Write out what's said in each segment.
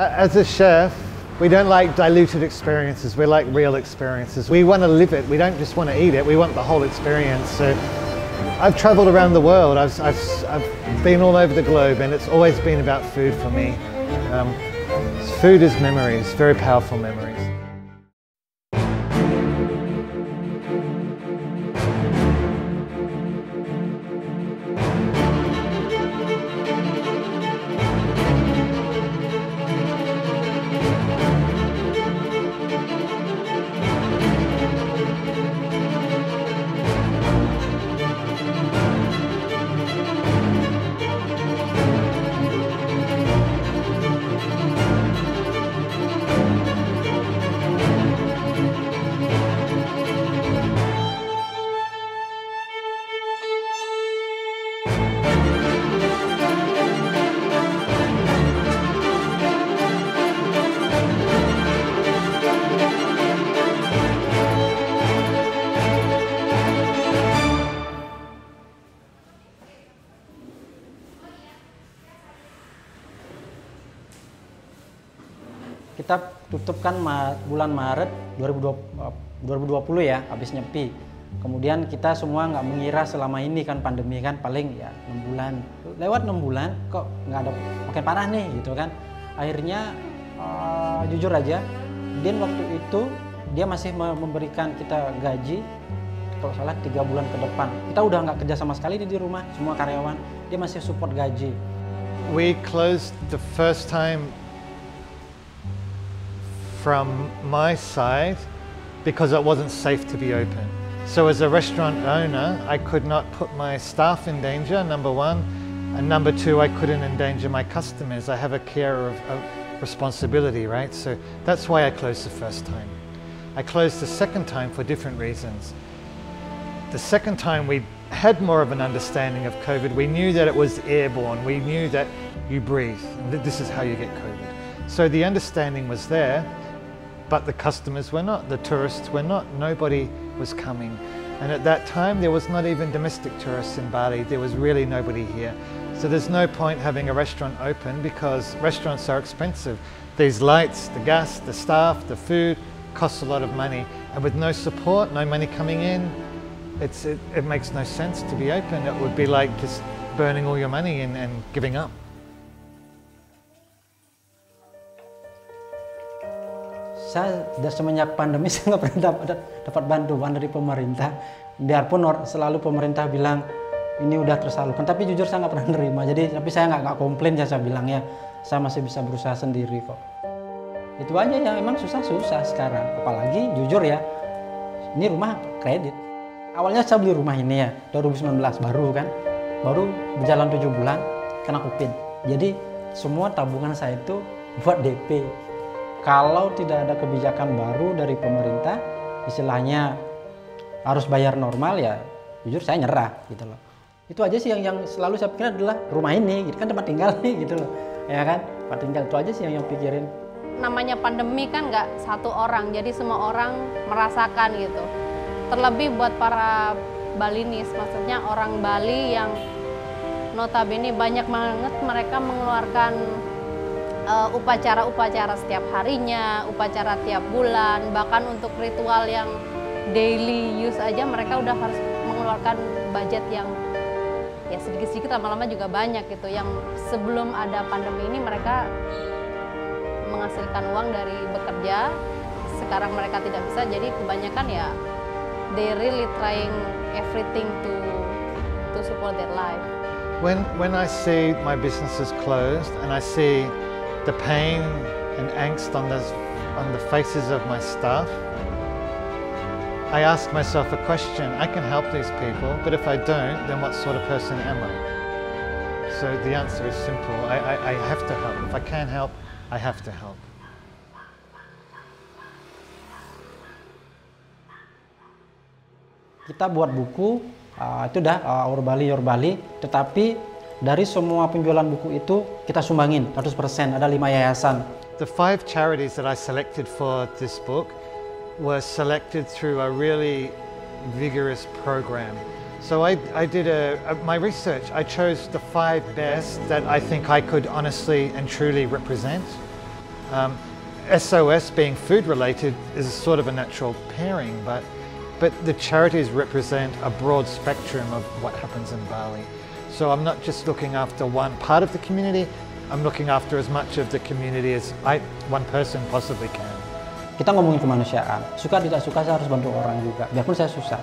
As a chef, we don't like diluted experiences, we like real experiences. We want to live it, we don't just want to eat it, we want the whole experience. So I've traveled around the world, I've been all over the globe, and it's always been about food for me. Food is memories, very powerful memories. Kita tutup kan bulan Maret 2020 ya, habis nyepi. Kemudian kita semua nggak mengira selama ini kan pandemi kan paling ya 6 bulan. Lewat 6 bulan kok nggak ada, makin parah nih gitu kan. Akhirnya jujur aja, Din waktu itu dia masih memberikan kita gaji, kalau salah 3 bulan ke depan. Kita udah nggak kerja sama sekali di rumah, semua karyawan, dia masih support gaji. We closed the first time from my side because it wasn't safe to be open. So as a restaurant owner, I could not put my staff in danger, number one, and number two, I couldn't endanger my customers. I have a care of responsibility, right? So that's why I closed the first time. I closed the second time for different reasons. The second time we had more of an understanding of COVID. We knew that it was airborne. We knew that you breathe, and this is how you get COVID. So the understanding was there, but the customers were not, the tourists were not, nobody was coming. And at that time, there was not even domestic tourists in Bali. There was really nobody here. So there's no point having a restaurant open because restaurants are expensive. These lights, the gas, the staff, the food costs a lot of money. And with no support, no money coming in, it makes no sense to be open. It would be like just burning all your money and giving up. Saya semenjak pandemi saya nggak pernah dapat bantuan dari pemerintah. Biarpun selalu pemerintah bilang ini udah tersalurkan, tapi jujur saya nggak pernah nerima. Jadi tapi saya nggak komplain ya, saya bilang ya saya masih bisa berusaha sendiri kok. Itu aja yang emang susah sekarang. Apalagi jujur ya, ini rumah kredit. Awalnya saya beli rumah ini ya 2019 baru berjalan 7 bulan kena COVID. Jadi semua tabungan saya itu buat DP. Kalau tidak ada kebijakan baru dari pemerintah, istilahnya harus bayar normal ya, jujur saya nyerah gitu loh. Itu aja sih yang selalu saya pikir adalah rumah ini, gitu kan tempat tinggal nih gitu loh, ya kan, tempat tinggal itu aja sih yang pikirin. Namanya pandemi kan nggak satu orang, jadi semua orang merasakan gitu. Terlebih buat para Balinis, maksudnya orang Bali yang notabene banyak banget mereka mengeluarkan upacara-upacara setiap harinya, upacara tiap bulan, bahkan untuk ritual yang daily use aja mereka udah harus mengeluarkan budget yang ya sedikit-sedikit, lama-lama juga banyak gitu. Yang sebelum ada pandemi ini mereka menghasilkan uang dari bekerja, sekarang mereka tidak bisa, jadi kebanyakan ya they really trying everything to support their life. When I see my businesses closed and I see the pain and angst on the faces of my staff, I ask myself a question. I can help these people, but if I don't, then what sort of person am I? So the answer is simple. I have to help. If I can't help, I have to help. Kita buat buku, itu dah Our Bali, Your Bali, tetapi dari semua penjualan buku itu kita sumbangin 100%, ada 5 yayasan. The 5 charities that I selected for this book were selected through a really vigorous program. So I did my research. I chose the 5 best that I think I could honestly and truly represent. SOS being food related is sort of a natural pairing, but the charities represent a broad spectrum of what happens in Bali. So I'm not just looking after one part of the community, I'm looking after as much of the community as one person possibly can. Kita ngomongin kemanusiaan, suka tidak suka saya harus bantu orang juga, biarpun saya susah.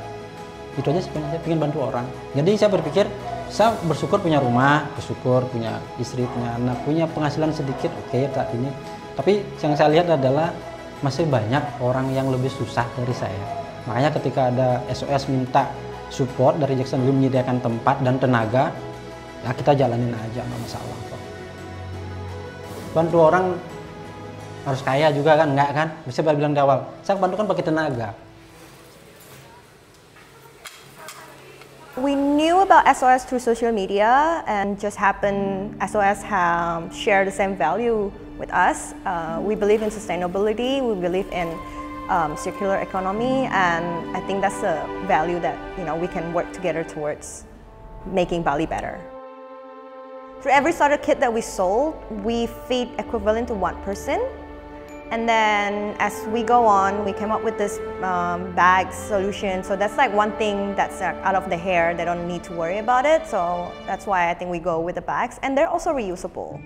Itu aja sebenarnya, saya ingin bantu orang. Jadi saya berpikir, saya bersyukur punya rumah, bersyukur punya istri, punya anak, punya penghasilan sedikit, oke, saat ini. Tapi yang saya lihat adalah masih banyak orang yang lebih susah dari saya. Makanya ketika ada SOS minta support dari Jacksonville menyediakan tempat dan tenaga, ya kita jalanin aja, nggak masalah kok. Bantu orang harus kaya juga kan, enggak kan? Bisa bilang di awal, saya bantu kan pakai tenaga. We knew about SOS through social media, and just happened SOS share the same value with us. We believe in sustainability, we believe in circular economy, and I think that's a value that we can work together towards making Bali better. For every starter kit that we sold, we feed equivalent to one person. And then as we go on, we came up with this bag solution. So that's like one thing that's out of the hair. They don't need to worry about it. So that's why I think we go with the bags. And they're also reusable.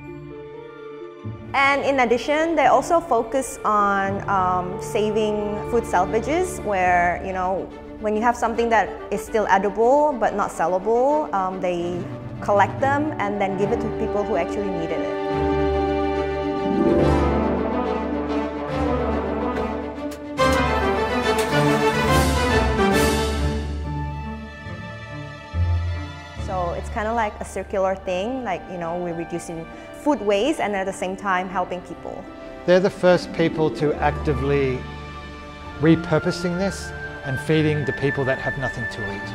And in addition, they also focus on saving food salvages, where when you have something that is still edible but not sellable, they collect them and then give it to people who actually needed it. So it's kind of like a circular thing, like we're reducing food waste and at the same time helping people. They're the first people to actively repurposing this and feeding the people that have nothing to eat.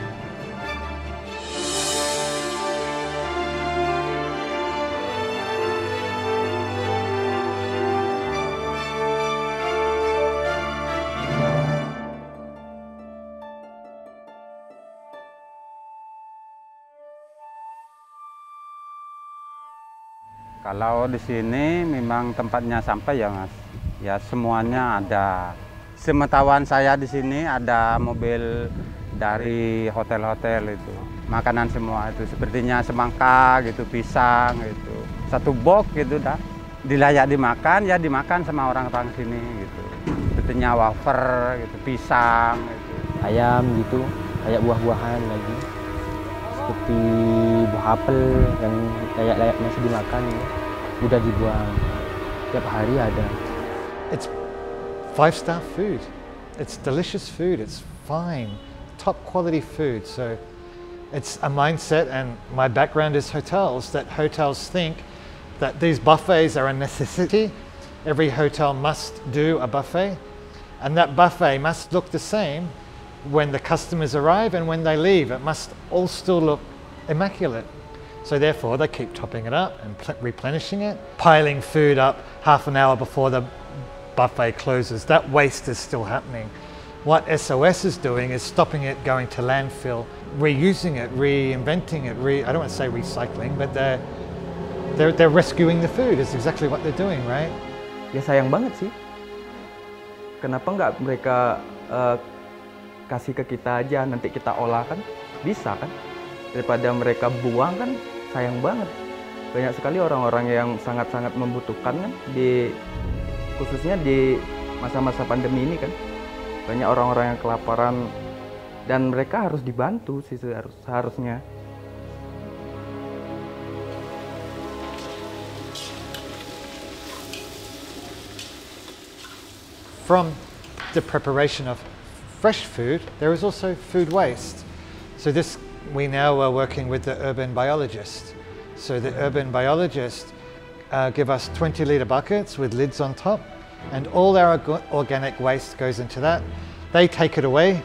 Kalau di sini memang tempatnya sampah ya Mas, ya semuanya ada. Sepengetahuan saya di sini ada mobil dari hotel-hotel itu, makanan semua itu, sepertinya semangka gitu, pisang gitu, satu box gitu dah, dilayak dimakan ya dimakan sama orang-orang sini gitu. Sepertinya wafer gitu, pisang gitu. Ayam gitu, kayak buah-buahan lagi. Seperti buah apel yang layak-layak masih dimakan, udah dibuang. Tiap hari ada. It's 5-star food. It's delicious food. It's fine, top quality food. So it's a mindset, and my background is hotels, that hotels think that these buffets are a necessity. Every hotel must do a buffet, and that buffet must look the same when the customers arrive and when they leave. It must all still look immaculate. So therefore they keep topping it up and replenishing it, piling food up half an hour before the buffet closes. That waste is still happening. What SOS is doing is stopping it going to landfill, reusing it, reinventing it, I don't want to say recycling, but they're rescuing the food. Is exactly what they're doing, right? Ya sayang banget sih. Kenapa nggak mereka kasih ke kita aja, nanti kita olah kan bisa kan, daripada mereka buang kan sayang banget. Banyak sekali orang-orang yang sangat-sangat membutuhkan kan, khususnya di masa-masa pandemi ini kan, banyak orang-orang yang kelaparan dan mereka harus dibantu sih seharusnya. From the preparation of fresh food, there is also food waste. So we now are working with the urban biologist. So the urban biologists give us 20-litre buckets with lids on top, and all our organic waste goes into that. They take it away,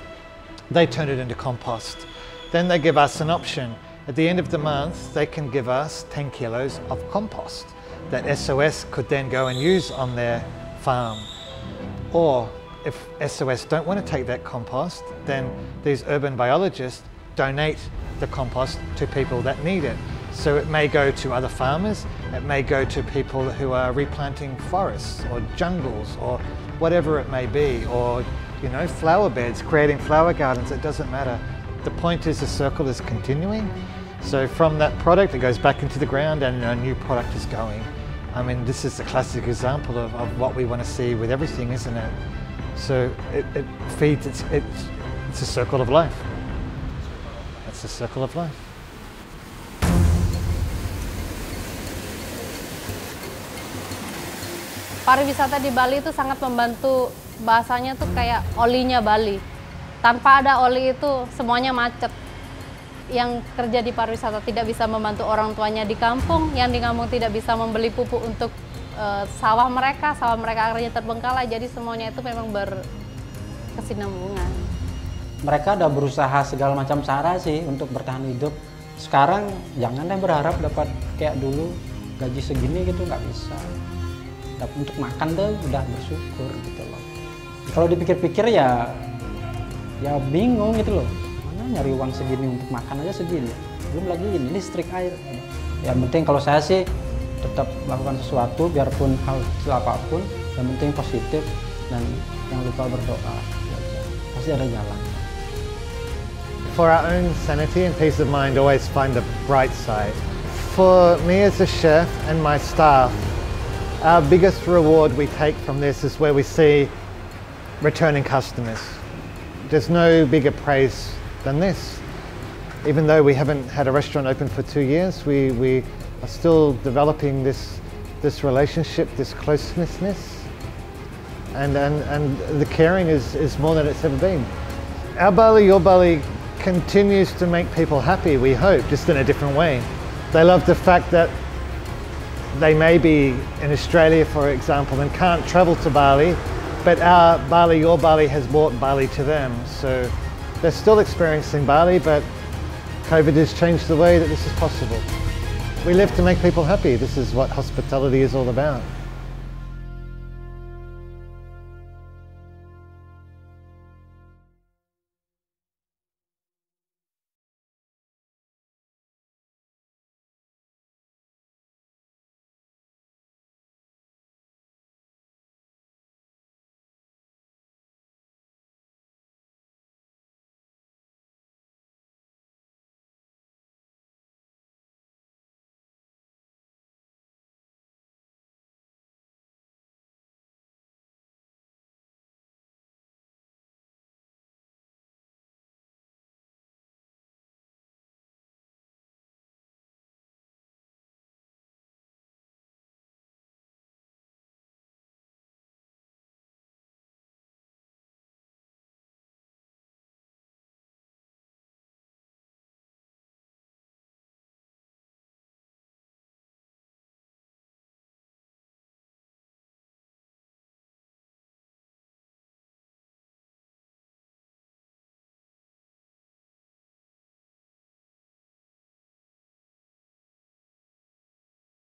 they turn it into compost. Then they give us an option. At the end of the month, they can give us 10 kilos of compost that SOS could then go and use on their farm. Or if SOS don't want to take that compost, then these urban biologists donate the compost to people that need it. So it may go to other farmers, it may go to people who are replanting forests or jungles or whatever it may be, or flower beds, creating flower gardens, it doesn't matter. The point is the circle is continuing. So from that product, it goes back into the ground and a new product is going. I mean, this is a classic example of what we want to see with everything, isn't it? So it feeds, it's a circle of life. It's a circle of life. Pariwisata di Bali itu sangat membantu, bahasanya tuh kayak olinya Bali. Tanpa ada oli itu semuanya macet. Yang kerja di pariwisata tidak bisa membantu orang tuanya di kampung, yang di kampung tidak bisa membeli pupuk untuk sawah mereka akhirnya terbengkalai, jadi semuanya itu memang berkesinambungan. Mereka udah berusaha segala macam cara sih untuk bertahan hidup. Sekarang jangan deh berharap dapat kayak dulu gaji segini gitu, nggak bisa. Untuk makan tuh udah bersyukur gitu loh. Kalau dipikir-pikir ya bingung gitu loh. Mana nyari uang segini untuk makan aja segini. Belum lagi ini listrik, air. Yang penting kalau saya sih tetap melakukan sesuatu biarpun hal kecil apapun, yang penting positif dan jangan lupa berdoa. Pasti ada jalan. For our own sanity and peace of mind, always find the bright side. For me as a chef and my staff, our biggest reward we take from this is where we see returning customers. There's no bigger praise than this. Even though we haven't had a restaurant open for 2 years, we are still developing this relationship, this closeness, and the caring is more than it's ever been. Our Bali, Your Bali continues to make people happy, we hope, just in a different way. They love the fact that they may be in Australia, for example, and can't travel to Bali, but our Bali, Your Bali has brought Bali to them. So they're still experiencing Bali, but COVID has changed the way that this is possible. We live to make people happy. This is what hospitality is all about.